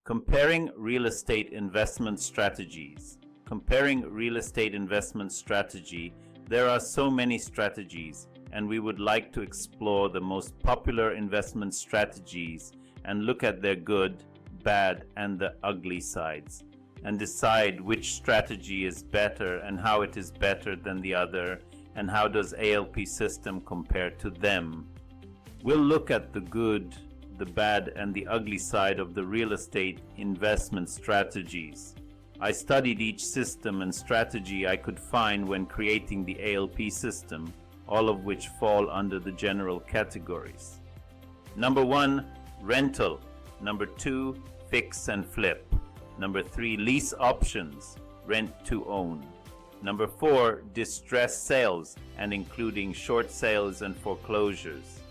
Comparing real estate investment strategies. Comparing real estate investment strategy, there are so many strategies, and we would like to explore the most popular investment strategies and look at their good, bad, and the ugly sides, and decide which strategy is better and how it is better than the other, and how does ALP system compare to them. We'll look at the good, the bad, and the ugly side of the real estate investment strategies. I studied each system and strategy I could find when creating the ALP system, all of which fall under the general categories. Number 1, rental. Number 2, fix and flip. Number 3, lease options, rent to own. Number 4, distressed sales, and including short sales and foreclosures.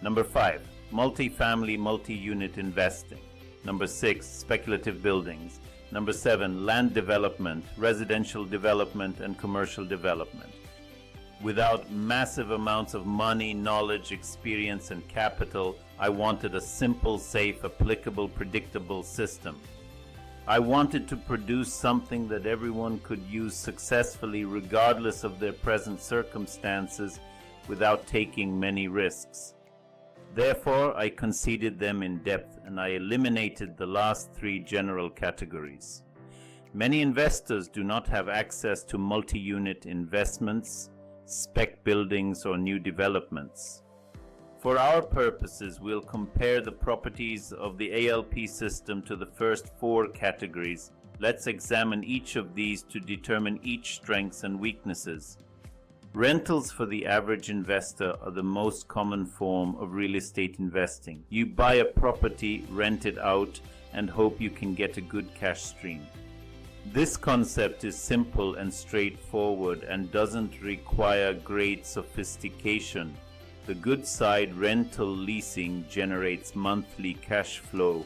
Number 5, multifamily multi-unit investing. Number 6, speculative buildings. Number 7, land development, residential development, and commercial development. Without massive amounts of money, knowledge, experience, and capital, I wanted a simple, safe, applicable, predictable system. I wanted to produce something that everyone could use successfully regardless of their present circumstances without taking many risks. Therefore, I conceded them in depth and I eliminated the last 3 general categories. Many investors do not have access to multi-unit investments, spec buildings, or new developments. For our purposes, we'll compare the properties of the ALP system to the first 4 categories. Let's examine each of these to determine each strengths and weaknesses. Rentals for the average investor are the most common form of real estate investing. You buy a property, rent it out, and hope you can get a good cash stream. This concept is simple and straightforward and doesn't require great sophistication. The good side, rental leasing, generates monthly cash flow,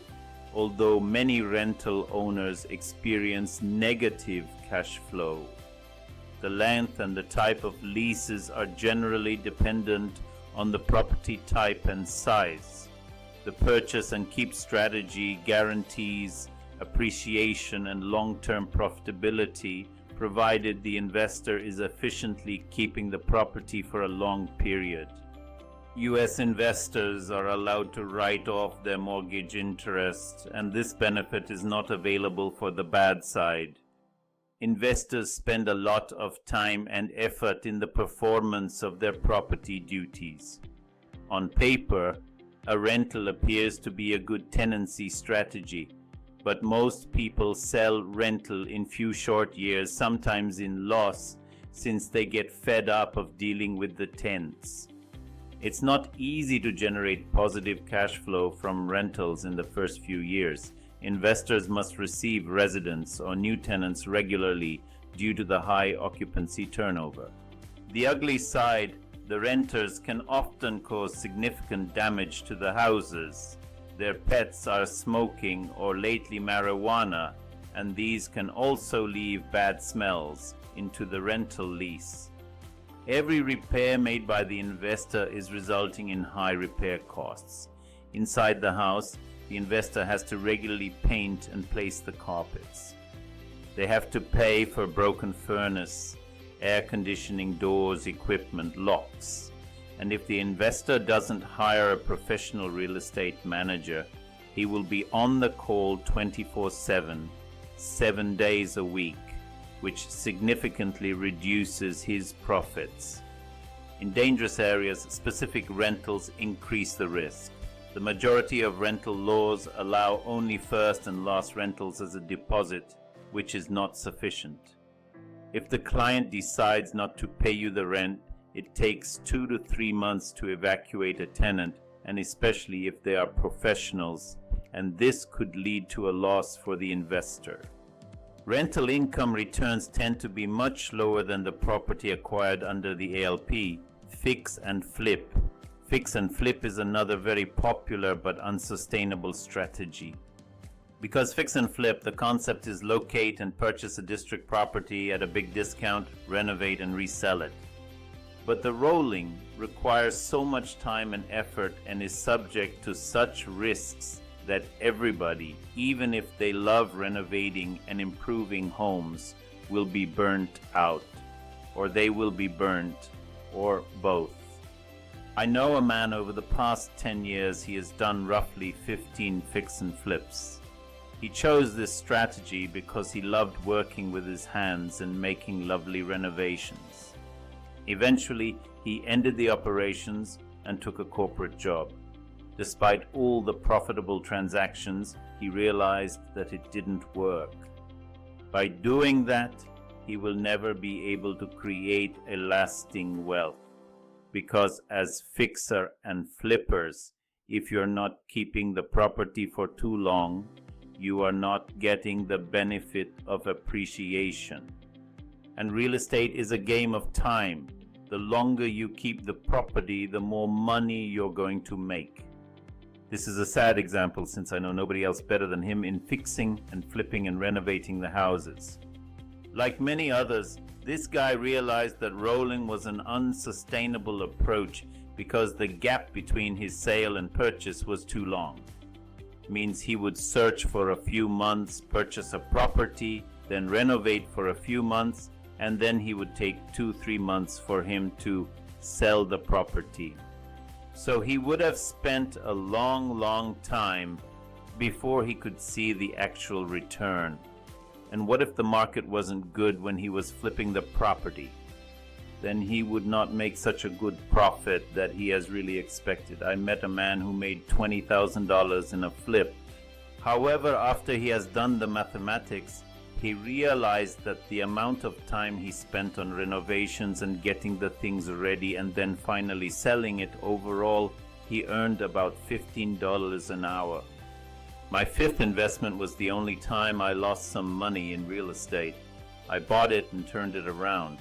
although many rental owners experience negative cash flow. The length and the type of leases are generally dependent on the property type and size. The purchase and keep strategy guarantees appreciation and long-term profitability, provided the investor is efficiently keeping the property for a long period. U.S. investors are allowed to write off their mortgage interest, and this benefit is not available for the bad side. Investors spend a lot of time and effort in the performance of their property duties. On paper, a rental appears to be a good tenancy strategy, but most people sell rental in few short years, sometimes in loss, since they get fed up of dealing with the tenants. It's not easy to generate positive cash flow from rentals in the first few years. Investors must receive residents or new tenants regularly due to the high occupancy turnover. The ugly side, the renters can often cause significant damage to the houses. Their pets are smoking or lately marijuana, and these can also leave bad smells into the rental lease. Every repair made by the investor is resulting in high repair costs. Inside the house, the investor has to regularly paint and place the carpets. They have to pay for broken furnace, air conditioning, doors, equipment, locks. And if the investor doesn't hire a professional real estate manager, he will be on the call 24/7, 7 days a week, which significantly reduces his profits. In dangerous areas, specific rentals increase the risk. The majority of rental laws allow only first and last rentals as a deposit, which is not sufficient. If the client decides not to pay you the rent, it takes 2 to 3 months to evacuate a tenant, and especially if they are professionals, and this could lead to a loss for the investor. Rental income returns tend to be much lower than the property acquired under the ALP. Fix and flip. Fix and flip is another very popular but unsustainable strategy. Because fix and flip, the concept is locate and purchase a district property at a big discount, renovate and resell it. But the rolling requires so much time and effort and is subject to such risks that everybody, even if they love renovating and improving homes, will be burnt out, or they will be burnt, or both. I know a man over the past 10 years, he has done roughly 15 fix and flips. He chose this strategy because he loved working with his hands and making lovely renovations. Eventually, he ended the operations and took a corporate job. Despite all the profitable transactions, he realized that it didn't work. By doing that, he will never be able to create a lasting wealth. Because as fixer and flippers, if you're not keeping the property for too long, you are not getting the benefit of appreciation. And real estate is a game of time. The longer you keep the property, the more money you're going to make. This is a sad example since I know nobody else better than him in fixing and flipping and renovating the houses. Like many others, this guy realized that rolling was an unsustainable approach because the gap between his sale and purchase was too long. It means he would search for a few months, purchase a property, then renovate for a few months, and then he would take 2-3 months for him to sell the property. So he would have spent a long time before he could see the actual return. And what if the market wasn't good when he was flipping the property? Then he would not make such a good profit that he has really expected. I met a man who made $20,000 in a flip. However, after he has done the mathematics, he realized that the amount of time he spent on renovations and getting the things ready and then finally selling it, overall, he earned about $15 an hour. My fifth investment was the only time I lost some money in real estate. I bought it and turned it around.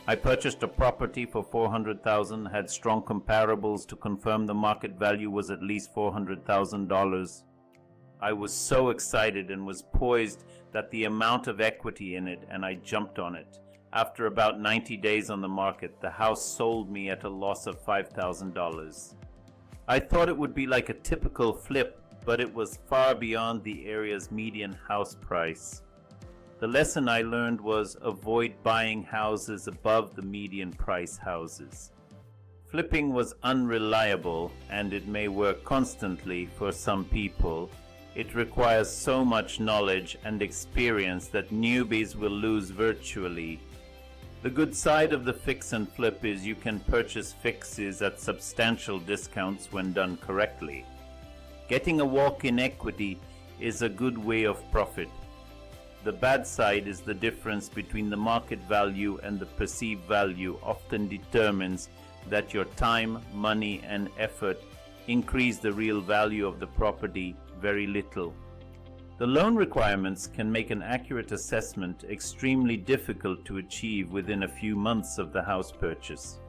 I purchased a property for $400,000, had strong comparables to confirm the market value was at least $400,000. I was so excited and was poised that the amount of equity in it, and I jumped on it. After about 90 days on the market, the house sold me at a loss of $5,000. I thought it would be like a typical flip, but it was far beyond the area's median house price. The lesson I learned was avoid buying houses above the median price houses. Flipping was unreliable, and it may work constantly for some people. It requires so much knowledge and experience that newbies will lose virtually. The good side of the fix and flip is you can purchase fixes at substantial discounts when done correctly. Getting a walk-in equity is a good way of profit. The bad side is the difference between the market value and the perceived value often determines that your time, money, and effort increase the real value of the property very little. The loan requirements can make an accurate assessment extremely difficult to achieve within a few months of the house purchase.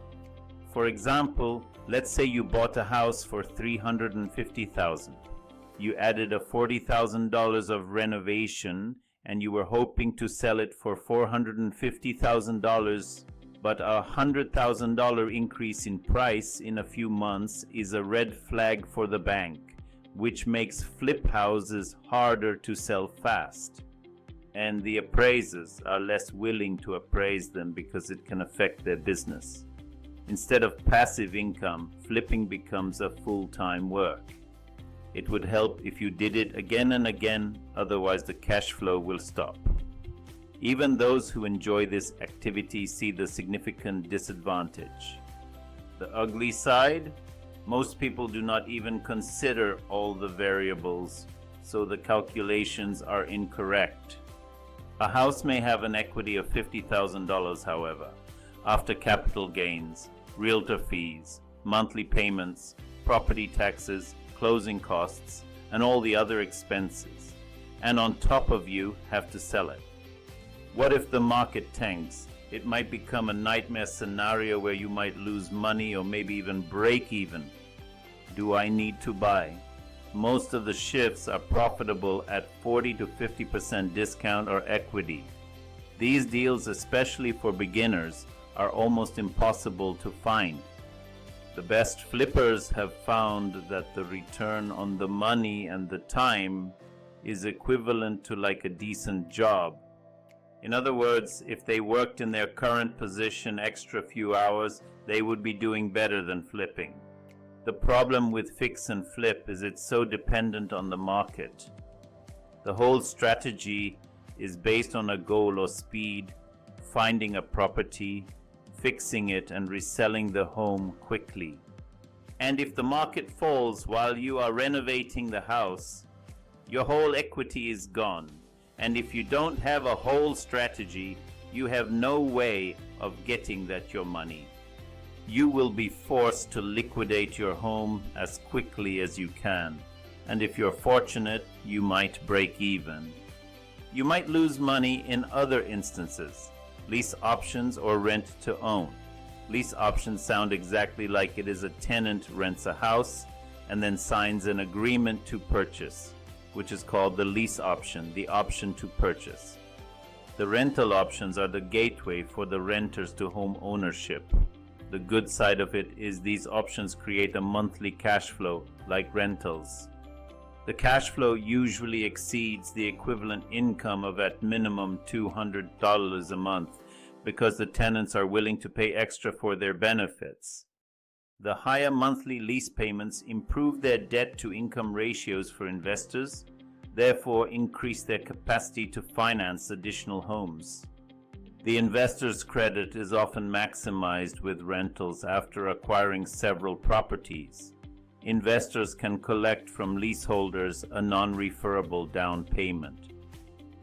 For example, let's say you bought a house for $350,000. You added a $40,000 of renovation and you were hoping to sell it for $450,000, but a $100,000 increase in price in a few months is a red flag for the bank, which makes flip houses harder to sell fast. And the appraisers are less willing to appraise them because it can affect their business. Instead of passive income, flipping becomes a full-time work. It would help if you did it again and again, otherwise the cash flow will stop. Even those who enjoy this activity see the significant disadvantage. The ugly side? Most people do not even consider all the variables, so the calculations are incorrect. A house may have an equity of $50,000, however, after capital gains, realtor fees, monthly payments, property taxes, closing costs, and all the other expenses. And on top of you have to sell it. What if the market tanks? It might become a nightmare scenario where you might lose money or maybe even break even. Do I need to buy? Most of the shifts are profitable at 40 to 50% discount or equity. These deals, especially for beginners, are almost impossible to find. The best flippers have found that the return on the money and the time is equivalent to like a decent job. In other words, if they worked in their current position extra few hours, they would be doing better than flipping. The problem with fix and flip is it's so dependent on the market. The whole strategy is based on a goal or speed, finding a property, fixing it and reselling the home quickly. And if the market falls while you are renovating the house, your whole equity is gone. And if you don't have a whole strategy, you have no way of getting that your money. You will be forced to liquidate your home as quickly as you can. And if you're fortunate, you might break even. You might lose money in other instances. Lease options or rent to own. Lease options sound exactly like it is a tenant rents a house and then signs an agreement to purchase, which is called the lease option, the option to purchase. The rental options are the gateway for the renters to home ownership. The good side of it is these options create a monthly cash flow like rentals. The cash flow usually exceeds the equivalent income of at minimum $200 a month because the tenants are willing to pay extra for their benefits. The higher monthly lease payments improve their debt-to-income ratios for investors, therefore increase their capacity to finance additional homes. The investor's credit is often maximized with rentals after acquiring several properties. Investors can collect from leaseholders a non-referable down payment.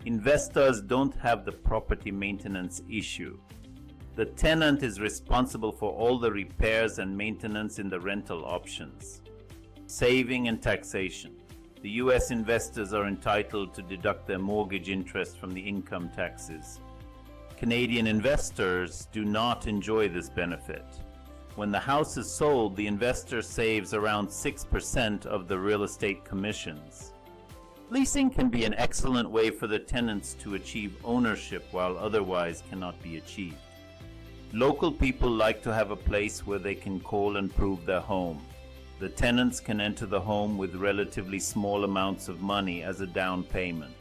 Investors don't have the property maintenance issue. The tenant is responsible for all the repairs and maintenance in the rental options. Saving and taxation. The U.S. investors are entitled to deduct their mortgage interest from the income taxes. Canadian investors do not enjoy this benefit. When the house is sold, the investor saves around 6% of the real estate commissions. Leasing can be an excellent way for the tenants to achieve ownership while otherwise cannot be achieved. Local people like to have a place where they can call and prove their home. The tenants can enter the home with relatively small amounts of money as a down payment.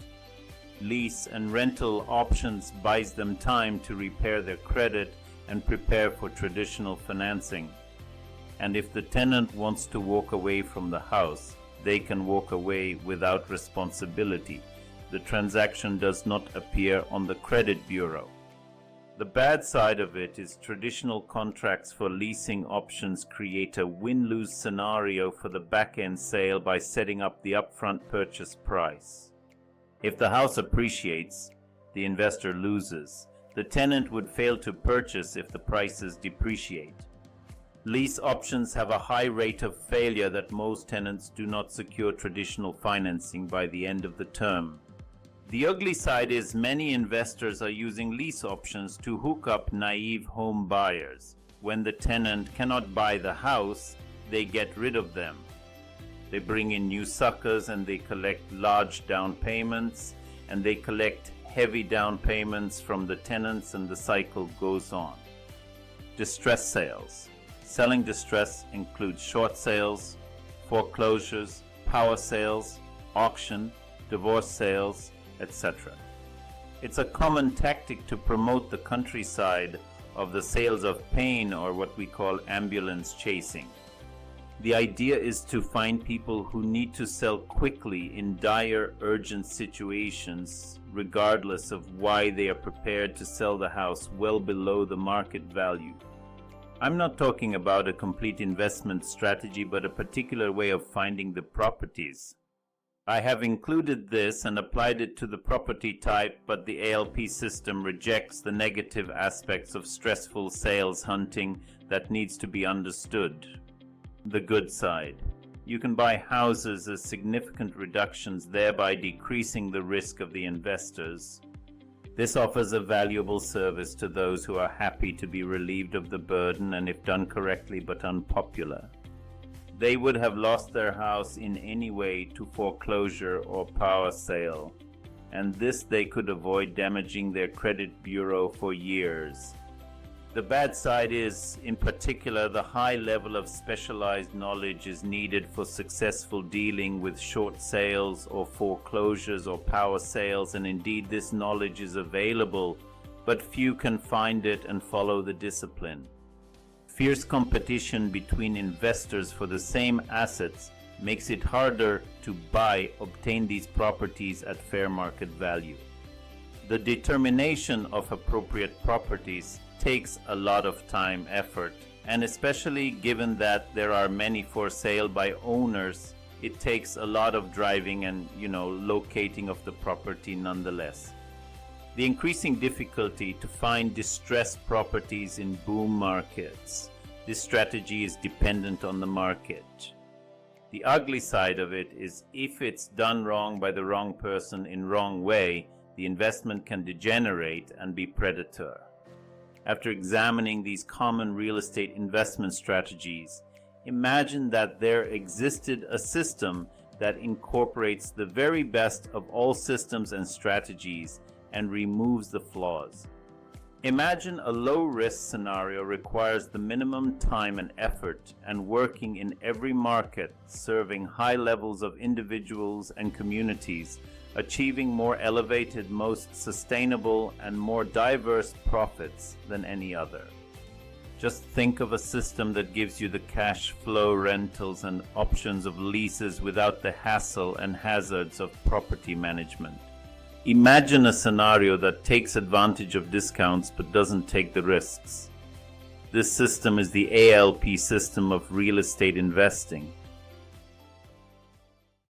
Lease and rental options buys them time to repair their credit and prepare for traditional financing. And if the tenant wants to walk away from the house, they can walk away without responsibility. The transaction does not appear on the credit bureau. The bad side of it is traditional contracts for leasing options create a win-lose scenario for the back-end sale by setting up the upfront purchase price. If the house appreciates, the investor loses. The tenant would fail to purchase if the prices depreciate. Lease options have a high rate of failure that most tenants do not secure traditional financing by the end of the term. The ugly side is many investors are using lease options to hook up naive home buyers. When the tenant cannot buy the house, they get rid of them. They bring in new suckers and they collect large down payments and they collect heavy down payments from the tenants and the cycle goes on. Distress sales. Selling distress includes short sales, foreclosures, power sales, auction, divorce sales, etc. It's a common tactic to promote the countryside of the sales of pain, or what we call ambulance chasing. The idea is to find people who need to sell quickly in dire, urgent situations, regardless of why they are prepared to sell the house well below the market value. I'm not talking about a complete investment strategy, but a particular way of finding the properties. I have included this and applied it to the property type, but the ALP system rejects the negative aspects of stressful sales hunting that needs to be understood. The good side. You can buy houses at significant reductions, thereby decreasing the risk of the investors. This offers a valuable service to those who are happy to be relieved of the burden and, if done correctly, but unpopular. They would have lost their house in any way to foreclosure or power sale, and this they could avoid damaging their credit bureau for years. The bad side is, in particular, the high level of specialized knowledge is needed for successful dealing with short sales or foreclosures or power sales, and indeed this knowledge is available, but few can find it and follow the discipline. Fierce competition between investors for the same assets makes it harder to obtain these properties at fair market value. The determination of appropriate properties takes a lot of time, effort, and especially given that there are many for sale by owners, it takes a lot of driving and, locating of the property nonetheless. The increasing difficulty to find distressed properties in boom markets. This strategy is dependent on the market. The ugly side of it is if it's done wrong by the wrong person in wrong way, the investment can degenerate and be predatory. After examining these common real estate investment strategies, imagine that there existed a system that incorporates the very best of all systems and strategies and removes the flaws. Imagine a low-risk scenario requires the minimum time and effort and working in every market, serving high levels of individuals and communities, achieving more elevated, most sustainable, and more diverse profits than any other. Just think of a system that gives you the cash flow rentals and options of leases without the hassle and hazards of property management. Imagine a scenario that takes advantage of discounts but doesn't take the risks. This system is the ALP system of real estate investing.